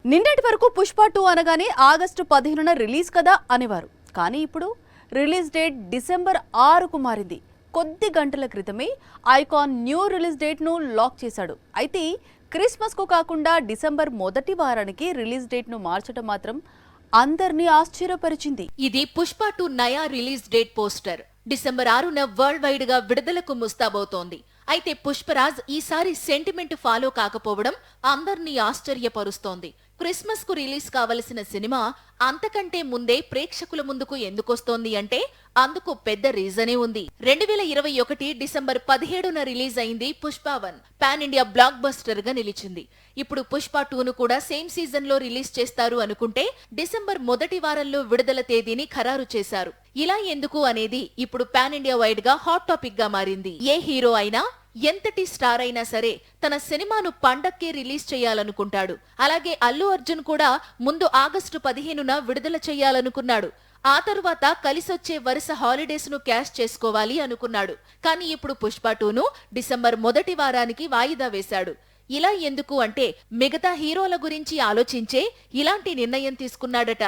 నిన్నటి వరకు పుష్ప 2 అనగానే ఆగస్టు 15న రిలీజ్ కదా అనేవారు. కానీ ఇప్పుడు రిలీజ్ డేట్ డిసెంబర్ 6కు మారింది. కొద్ది గంటల క్రితమే ఐకాన్ న్యూ రిలీజ్ డేట్ ను లాక్ చేశాడు. అయితే క్రిస్మస్ కు కాకుండా డిసెంబర్ మొదటి వారానికి రిలీజ్ డేట్ ను మార్చడం మాత్రం అందరినీ ఆశ్చర్యపరిచింది. ఇది పుష్ప 2 నయా రిలీజ్ డేట్ పోస్టర్. డిసెంబర్ 6న వరల్డ్ వైడ్ గా విడుదలకు ముస్తాబవుతోంది. అయితే పుష్పరాజ్ ఈసారి సెంటిమెంట్ ఫాలో కాకపోవడం అందర్నీ ఆశ్చర్యపరుస్తోంది. క్రిస్మస్ కు రిలీజ్ కావలసిన సినిమా అంతకంటే ముందే ప్రేక్షకుల ముందుకు ఎందుకొస్తోంది అంటే అందుకు పెద్ద రీజనే ఉంది. 2021 డిసెంబర్ 17న రిలీజ్ అయింది Pushpa 1. Pan India block buster గా నిలిచింది. ఇప్పుడు పుష్ప 2ను కూడా సేమ్ సీజన్ లో రిలీజ్ చేస్తారు అనుకుంటే డిసెంబర్ మొదటి వారంలో విడుదల తేదీని ఖరారు చేశారు. ఇలా ఎందుకు అనేది ఇప్పుడు పాన్ ఇండియా వైడ్ గా హాట్ టాపిక్ గా మారింది. ఏ హీరో అయినా ఎంతటి స్టార్ అయినా సరే తన సినిమాను పండక్కే రిలీజ్ చేయాలనుకుంటాడు. అలాగే అల్లు అర్జున్ కూడా ముందు ఆగస్టు 15న విడుదల చేయాలనుకున్నాడు. ఆ తరువాత కలిసొచ్చే వరుస హాలిడేస్ ను క్యాష్ చేసుకోవాలి అనుకున్నాడు. కానీ ఇప్పుడు పుష్ప 2ను డిసెంబర్ మొదటి వారానికి వాయిదా వేశాడు. ఇలా ఎందుకు అంటే మిగతా హీరోల గురించి ఆలోచించే ఇలాంటి నిర్ణయం తీసుకున్నాడట.